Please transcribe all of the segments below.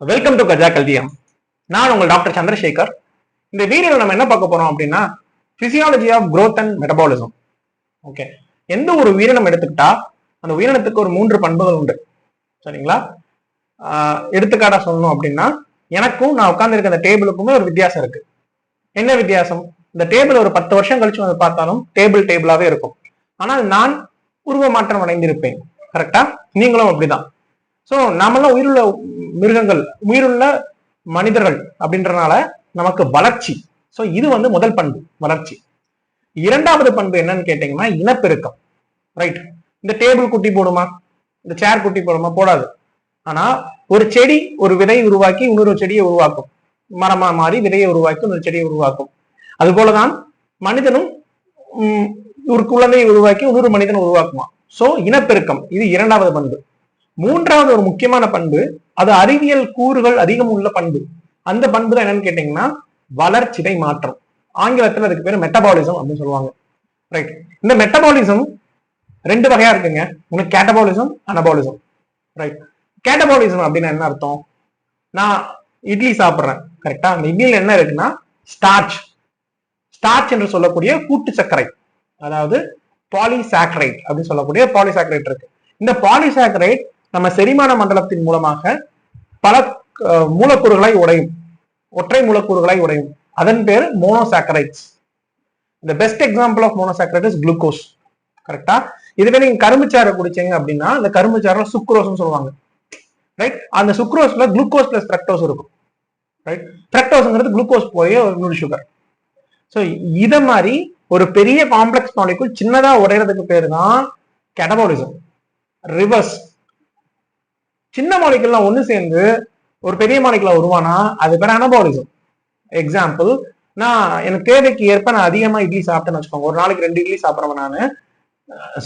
Welcome to Gaja Kalvium. நான் உங்கள் doctor Chandrasekhar. இந்த வீடியோவில் நம்ம என்ன பார்க்க போறோம் அப்படின்னா physiology of growth and metabolism. Okay, எந்த ஒரு உயிரினம் எடுத்துக்கிட்டா அந்த உயிரினத்துக்கு ஒரு 3 பண்புகள் உண்டு, சரிங்களா? எடுத்துக்காட்டா சொல்லணும் அப்படின்னா எனக்கும் நான் உட்கார்ந்து அந்த டேபிளுக்குமே ஒரு வித்தியாசம் இருக்கு. என்ன வித்தியாசம்? இந்த டேபிள் ஒரு 10 வருஷம் கழிச்சு வந்து பார்த்தாலும் டேபிளாவே இருக்கும். ஆனால் நான் உருவ மாற்றம் அடைந்திருப்பேன். கரெக்டா? நீங்களும் அப்படிதான். சோ நாமெல்லாம் உயிருள்ள மிருகங்கள், உயிருள்ள மனிதர்கள் அப்படின்றனால நமக்கு வளர்ச்சி. சோ இது வந்து முதல் பண்பு, வளர்ச்சி. இரண்டாவது பண்பு என்னன்னு கேட்டீங்கன்னா இனப்பெருக்கம். ரைட்? இந்த டேபிள் குட்டி போடுமா, இந்த சேர் குட்டி போடுமா? போடாது. ஆனா ஒரு செடி ஒரு விதை உருவாக்கி இன்னொரு செடியை உருவாக்கும், மரமா மாறி விதையை உருவாக்கி இன்னொரு செடியை உருவாக்கும். அது போலதான் மனிதனும் ஒரு குழந்தையை உருவாக்கி இன்னொரு மனிதனை உருவாக்குமா. சோ இனப்பெருக்கம் இது இரண்டாவது பண்பு. மூன்றாவது ஒரு முக்கியமான பண்பு, அது அறிவியல் கூறுகள் அதிகம் உள்ள பண்பு. அந்த பண்பு தான் என்னன்னு கேட்டீங்கன்னா வளர்ச்சிதை மாற்றம். ஆங்கிலத்துல அதுக்கு பேரு மெட்டபாலிசம் அப்படின்னு சொல்லுவாங்க. ரைட்? இந்த மெட்டபாலிசம் 2 வகையா இருக்குங்க. ஒன்னு கேட்டபாலிசம், அனபாலிசம். ரைட்? கேட்டபாலிசம் அப்படின்னா என்ன அர்த்தம்? நான் இட்லி சாப்பிட்றேன், கரெக்டா? அந்த இட்லியில என்ன இருக்குன்னா ஸ்டார்ச். ஸ்டார்ச் என்று சொல்லக்கூடிய கூட்டு சர்க்கரை, அதாவது பாலிசாக்கரைட் அப்படின்னு சொல்லக்கூடிய பாலிசாக்கரைட் இருக்கு. இந்த பாலிசாக்கரைட் நம்ம செரிமான மண்டலத்தின் மூலமாக பல மூலக்கூறுகளை உடையும், ஒற்றை மூலக்கூறுகளை உடையும். அதன் பேர் மோனோசாக்கரைட்ஸ். இந்த best example of monosaccharide is glucose. கரெக்டா? இதுவே நீங்க கரும்புச்சாறு குடிச்சீங்க அப்படின்னா அந்த கரும்புச்சாறுல சுக்ரோஸ்னு சொல்லுவாங்க. ரைட்? அந்த சுக்ரோஸ்ல குளுக்கோஸ் பிளஸ் ஃப்ரக்டோஸ் இருக்கும். ரைட்? ஃப்ரக்டோஸ்ங்கிறது குளுக்கோஸ் போய் ஒரு சுகர். ஸோ இத மாதிரி ஒரு பெரிய காம்ப்ளெக்ஸ் மாலிகுல் சின்னதா உடையறதுக்கு பேரு தான் கேட்டபாலிசம். ரிவர்ஸ், சின்ன மாலிகுல்லாம் ஒண்ணு சேர்ந்து ஒரு பெரிய மாலிகுலா உருவானா அது பேர் அனபாலிசம். எக்ஸாம்பிள், நான் எனக்கு தேவைக்கு ஏற்ப நான் அதிகமா இட்லி சாப்பிட்டேன்னு வச்சுக்கோங்க. ஒரு நாளைக்கு 2 இட்லி சாப்பிட்றவன் நானு.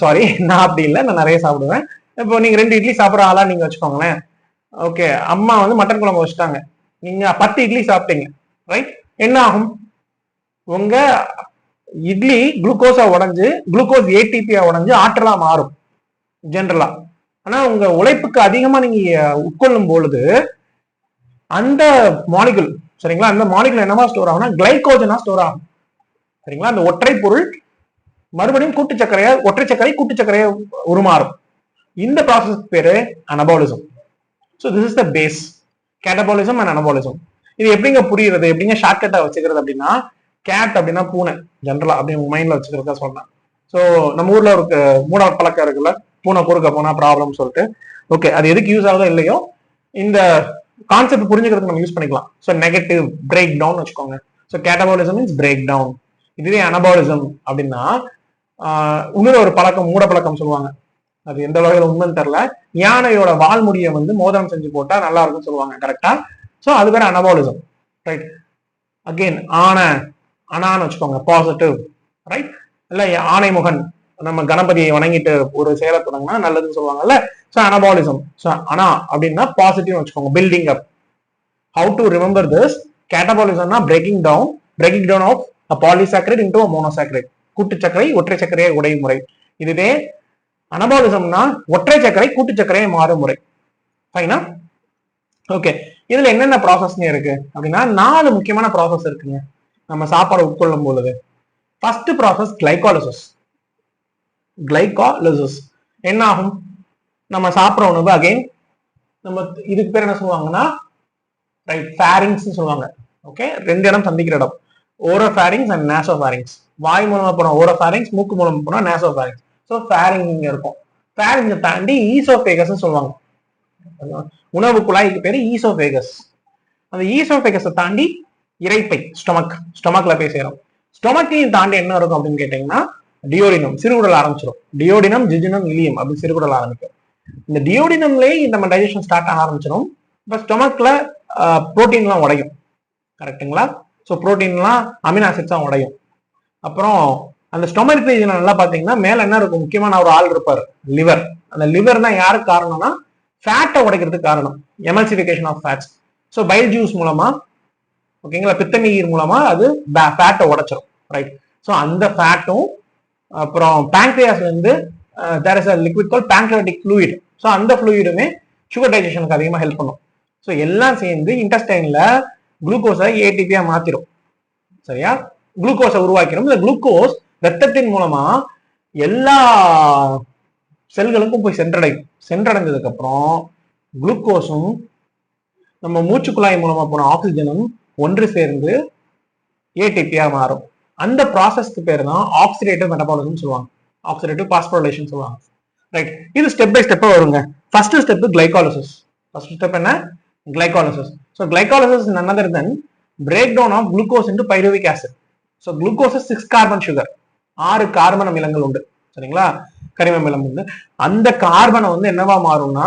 சாரி, நான் அப்படி இல்லை, நான் நிறைய சாப்பிடுவேன். இப்போ நீங்க 2 இட்லி சாப்பிட்ற ஆளா நீங்க வச்சுக்கோங்களேன். ஓகே, அம்மா வந்து மட்டன் குழம்பு வச்சுட்டாங்க, நீங்க 10 இட்லி சாப்பிட்டீங்க. ரைட்? என்ன ஆகும்? உங்க இட்லி குளுக்கோஸா உடைஞ்சு குளுக்கோஸ் ஏடிபியா உடைஞ்சு ஆற்றலா மாறும் ஜென்ரலா. ஆனா உங்க உழைப்புக்கு அதிகமா நீங்க உட்கொள்ளும் பொழுது அந்த மாலிகுல், சரிங்களா, அந்த மாலிகுல் என்னவா ஸ்டோர் ஆகும்னா கிளைகோஜனா ஸ்டோர் ஆகும். சரிங்களா? அந்த ஒற்றை பொருள் மறுபடியும் கூட்டு சர்க்கரையா, ஒற்றை சர்க்கரை கூட்டு சர்க்கரையா உருமாறும். இந்த ப்ராசஸ் பேரு anabolism. So this is the base, catabolism and anabolism. இது எப்படிங்க புரியுறது, எப்படிங்க ஷார்ட்கட்டா வச்சுக்கிறது அப்படின்னா, கேட் அப்படின்னா பூனை, ஜென்ரலா அப்படி உங்க மைண்ட்ல வச்சுக்கிறதா சொல்றேன். ஸோ நம்ம ஊர்ல ஒரு மூணாவது பழக்கம் இருக்குல்ல, பூனை குறுக்க போனா ப்ராப்ளம் சொல்லிட்டு. ஓகே, அது எதுக்கு யூஸ் ஆகுதோ இல்லையோ இந்த கான்செப்ட் புரிஞ்சுக்கிறதுக்கு நம்ம யூஸ் பண்ணிக்கலாம். ஸோ நெகட்டிவ் பிரேக் டவுன் வச்சுக்கோங்க. So catabolism means break down. இதுவே அனபாலிசம் அப்படின்னா இன்னொரு ஒரு பழக்கம், மூட பழக்கம் சொல்லுவாங்க. அது எந்த வகையில உண்மைன்னு தெரியல. யானையோட வால்முடியை வந்து மோதிரம் செஞ்சு போட்டா நல்லா இருக்கும்னு சொல்லுவாங்க. கரெக்டா? ஸோ அது பேர் அனபாலிசம். ரைட்? அகெயின் அனான்னு வச்சுக்கோங்க, பாசிட்டிவ். ரைட்? இல்ல ஆணைமுகன், நம்ம கணபதியை வணங்கிட்டு ஒரு செயலை தொடங்கினா நல்லதுன்னு சொல்லுவாங்கல்ல. So anabolism. ஸோ அனா அப்படின்னா பாசிட்டிவ் வச்சுக்கோங்க, building up. How to remember this? கேட்டபாலிசம்னா breaking down of a polysaccharide into a monosaccharide. கூட்டு சர்க்கரை ஒற்றை சர்க்கரையை உடையும் முறை. இதுவே அனபாலிசம்னா ஒற்றை சர்க்கரை கூட்டு சர்க்கரையை மாறும் முறை. ஃபைனா? ஓகே, இதுல என்னென்ன ப்ராசஸ் இருக்கு அப்படின்னா 4 முக்கியமான ப்ராசஸ் இருக்குங்க நம்ம சாப்பாடு உட்கொள்ளும் பொழுது. First process glycolysis. கிளைகாலிசிஸ் என்ன ஆகும்? நம்ம சாப்பிட்ற உணவு அகைன் நம்ம இதுக்கு பேர் என்ன சொல்லுவாங்கன்னா ரைட் ஃபேரிங்ஸ் சொல்லுவாங்க. ஓகே, 2 இடம் சந்திக்கிற இடம், ஓரோஃபேரிங்ஸ் அண்ட் நேசோஃபேரிங்ஸ். வாய் மூலமா போனா ஓரோஃபேரிங்ஸ், மூக்கு மூலமா போனா நேசோஃபேரிங்ஸ். ஸோ ஃபேரிங் இங்க இருக்கும். ஃபேரிங்கை தாண்டி ஈசோஃபேகஸ் சொல்லுவாங்க. உணவு குழாய்க்கு பேரு ஈசோஃபேகஸ். அந்த ஈசோஃபேகஸை தாண்டி இரைப்பை, ஸ்டொமக்ல போய் சேரும். ஸ்டொமக்கையும் தாண்டி என்ன இருக்கும் அப்படின்னு கேட்டீங்கன்னா டியோடினம், சிறுகுடல் ஆரம்பிச்சிடும். டியோடினம், ஜிஜினம், இலியம் அப்படி சிறுகுடல் ஆரம்பிக்கும். இந்த டியோடினம்லயே நம்ம டைஜஷன் ஸ்டார்ட் ஆக ஆரம்பிச்சிடும். இப்போ ஸ்டொமக்ல புரோட்டீன்லாம் உடையும். கரெக்டுங்களா? ஸோ புரோட்டீன்லாம் அமினோ ஆசிட்ஸா உடையும். அப்புறம் அந்த ஸ்டொமக் ரீஜன் நல்லா பாத்தீங்கன்னா மேல என்ன இருக்கும், முக்கியமான ஒரு ஆள் இருப்பாரு, லிவர். அந்த லிவர் தான் யாருக்கு காரணம்னா ஃபேட்டை உடைக்கிறதுக்கு காரணம், emulsification of fats. So bile juice மூலமா, ஓகேங்களா, பித்தநீர் மூலமா அது ஃபேட்டை உடைச்சிடும். ரைட்? ஸோ அந்த ஃபேட்டும் அப்புறம் பேங்க்ரியாஸ்ல இருந்து there is a liquid called pancreatic fluid. So அந்த ஃப்ளூயிடுமே சுகர் டைஜஷனுக்கு அதிகமாக ஹெல்ப் பண்ணும். ஸோ எல்லாம் சேர்ந்து இன்டெஸ்டைன்ல குளுக்கோஸை ஏடிபியா மாத்திரும். சரியா? குளுக்கோஸை உருவாக்கிறோம். இந்த குளுக்கோஸ் ரத்தத்தின் மூலமா எல்லா செல்களுக்கும் போய் சென்றடைந்ததுக்கு அப்புறம் குளுக்கோஸும் நம்ம மூச்சுக்குழாய் மூலமா போன ஆக்சிஜனும் ஒன்று சேர்ந்து ஏடிபியா மாறும். அந்த ப்ராசஸ்க்கு பேர் தான் ஆக்சிடேட்டிவ் மெட்டபாலிசம் சொல்லுவாங்க, ஆக்சிடேட்டிவ் பாஸ்போரிலேஷன் சொல்லுவாங்க. ரைட், இது ஸ்டெப் பை ஸ்டெப்பா வருங்க. First step glycolysis. First step என்ன? Glycolysis. So glycolysis is none other than breakdown of glucose into pyruvic acid. So glucose 6 carbon sugar, 6 carbon அமிலங்கள் உண்டு. சரிங்களா? கரிம அமிலம் உண்டு. அந்த கார்பனை வந்து என்னவா மாறும்னா,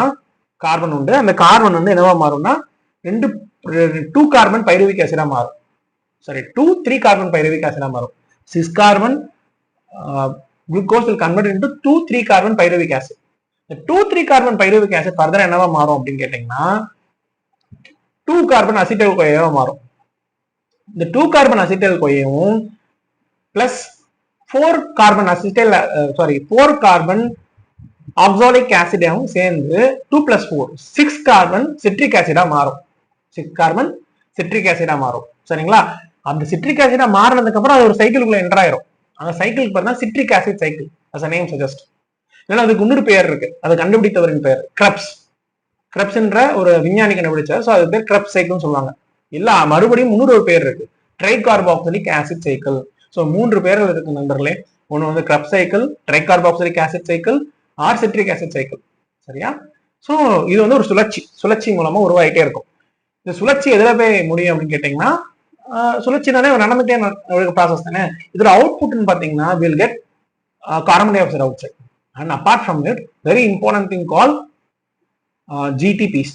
கார்பன் உண்டு, அந்த கார்பன் வந்து என்னவா மாறும்னா 2 கார்பன் பைருவிக் ஆசிடா மாறும். சரி, 3 கார்பன் பைருவிக் ஆசிடா மாறும். 6 carbon glucose will convert into 3 carbon pyruvic acid. இந்த 3 கார்பன் பைருவிக் ஆசிட் ஃபர்தர் என்னவா மாறும் அப்படின்னு கேட்டீங்கன்னா 2 கார்பன் அசிட்டைல் கோயாவா மாறும். இந்த 2 கார்பன் அசிட்டைல் கோயவும் plus 4 carbon acetyl 4 carbon oxalic ஆசிடாவும் சேர்ந்து 2 + 4 6 கார்பன் சிட்ரிக் ஆசிடா மாறும். 6 கார்பன் சிட்ரிக் ஆசிடா மாறும். சரிங்களா? அந்த சிட்ரிக் ஆசிடா மாறினதுக்கு அப்புறம் அது ஒரு சைக்கிள்குள்ள என்டர் ஆயிரும். அந்த சைக்கிளுக்கு பார்த்தா citric acid cycle as a name suggest. இல்லைன்னா அதுக்கு இன்னொரு பெயர் இருக்கு, அது கண்டுபிடித்தவரின் பெயர் கிரெப்ஸ். கிரெப்ஸ்ன்ற ஒரு விஞ்ஞானி கண்டுபிடிச்சார். ஸோ அது பேர் கிரெப்ஸ் சைக்கிள்னு சொல்லுவாங்க. இல்ல மறுபடியும் இன்னொரு ஒரு பேர் இருக்கு, ட்ரைகார்பாக்சிலிக் ஆசிட் சைக்கிள். ஸோ 3 பேர்கள் இருக்கு நண்பர்களே. ஒன்று வந்து Krebs cycle, tricarboxylic acid cycle, or citric acid cycle. சரியா? ஸோ இது வந்து ஒரு சுழற்சி மூலமா உருவாகிட்டே இருக்கும். இந்த சுழற்சி எதுல போய் முடியும் அப்படின்னு கேட்டீங்கன்னா, சுழற்சி தானே நடந்துட்டே ப்ராசஸ் தானே. இதோட அவுட்புட்னு பாத்தீங்கன்னா will get carbon dioxide outside. And apart from it very important thing call GTPs.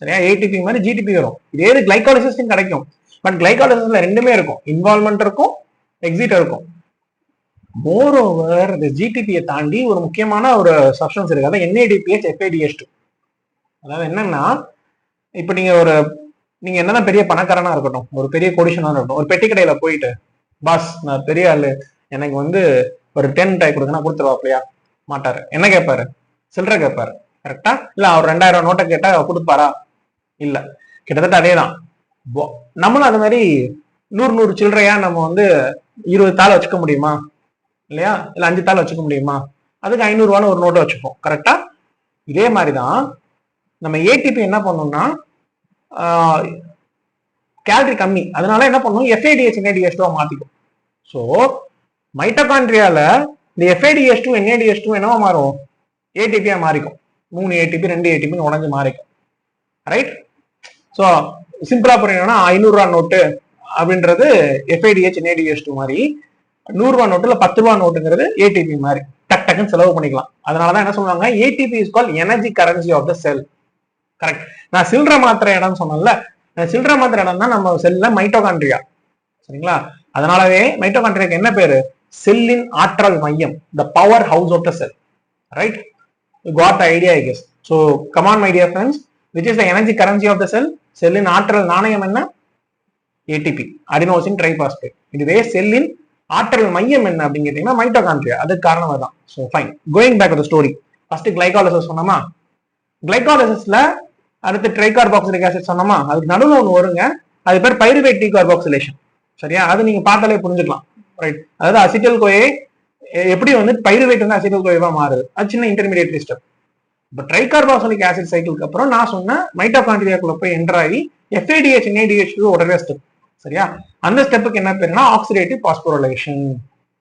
சரியா? ஏடிபி மாதிரி ஜிடிபி வரும். இதே இது கிளைகாலிசிஸ்க்கும் கிடைக்கும். பட் கிளைகாலிசிஸ்ல ரெண்டுமே இருக்கும், இன்வால்மெண்ட் இருக்கும், எக்ஸிட் இருக்கும். மோர் ஓவர் இந்த ஜிடிபியை தாண்டி ஒரு முக்கியமான ஒரு சப்ஸ்டன்ஸ் இருக்கு, அதான் NADPH FADH2. அதாவது என்னன்னா, இப்ப நீங்க என்னதான் பெரிய பணக்காரனா இருக்கட்டும், ஒரு பெரிய கோடிஷனா இருக்கட்டும், ஒரு பெட்டி கடையில போயிட்டு பாஸ் நான் பெரிய ஆளு, எனக்கு வந்து ஒரு 10 மிட்டாய் கொடுங்கன்னா கொடுத்துருவாப்லையா? மாட்டாரு. என்ன கேட்பாரு? சில்லறை கேட்பாரு. கரெக்டா? இல்ல அவர் 2000 நோட்டை கேட்டா கொடுப்பாரா? இல்ல. கிட்டத்தட்ட அதே தான். நம்மளும் அது மாதிரி 100 சில்லறையா நம்ம வந்து 20 தாள் வச்சுக்க முடியுமா? இல்லையா? இல்ல 5 தாள் வச்சுக்க முடியுமா? அதுக்கு 500 ரூபான்னு ஒரு நோட்டை வச்சுப்போம். கரெக்டா? இதே மாதிரிதான் நம்ம ஏடிபி என்ன பண்ணோம்னா, கேலரி கம்மி, அதனால என்ன பண்ணுவோம், FADH NADH2 மாத்திக்கும். ஸோ மைட்டோகாண்ட்ரியால இந்த FADH2 NADH2 என்னவா மாறும்? ஏடிபியா மாறிக்கும். 3 ATP 2 ATP உடஞ்சு மாறிக்கும். ரைட்? ஸோ சிம்பிளா புரியணும்னா 500 ரூபா நோட்டு அப்படின்றது FADH NADH2 மாதிரி, 100 ரூபா நோட்டு இல்ல 10 ரூபா நோட்டுங்கிறது ஏடிபி மாதிரி டக் டக்குன்னு செலவு பண்ணிக்கலாம். அதனாலதான் என்ன சொல்லுவாங்க, ATP is called energy currency of the cell. Correct. நான் சில்லறை மாத்திரை இடம் சொன்னேன்ல, சில்லறை மாத்திரை இடம் தான் நம்ம செல்ல மைட்டோகாண்ட்ரியா. சரிங்களா? அதனாலவே மைட்டோகாண்ட்ரியாக்கு என்ன பேரு? செல்லின் ஆற்றல் மையம், the powerhouse of the cell. Right? You got the idea I guess. So come on my dear friends, which is the energy currency of the cell? செல்லின் ஆற்றல் நாணயம் என்ன? ATP, adenosine triphosphate. இதுவே செல்லின் ஆற்றல் மையம் என்ன அப்படின்னு கேட்டீங்கன்னா மைட்டோகாண்ட்ரியா. அதுக்கு காரணம் தான். So fine, going back to story. First glycolysis சொன்னோமா, கிளைகாலிசிஸ்ல அடுத்து ட்ரைகார்பாக்சிலிக் ஆசிட் சொன்னோமா, அதுக்கு நடுவில் ஒன்று வருங்க, அது பேர் பைருவேட் டீகார்பாக்சிலேஷன். சரியா? அது நீங்க பார்த்தாலே புரிஞ்சுக்கலாம். ரைட்? அதாவது அசிட்டல் கோயை எப்படி வந்து பைருவேட் வந்து அசிட்டல் கோயவா மாறுது, அது சின்ன இன்டர்மீடியேட் ஸ்டெப். இப்போ ட்ரைகார்பாக்சிலிக் ஆசிட் சைக்கிளுக்கு அப்புறம் நான் சொன்ன மைட்டோகாண்ட்ரியாக்குள்ள போய் என்டர் ஆகி FADH NADH உடனே ஸ்டெப். சரியா? அந்த ஸ்டெப்புக்கு என்ன பேருன்னா ஆக்சிடேட்டிவ் பாஸ்போரிலேஷன்.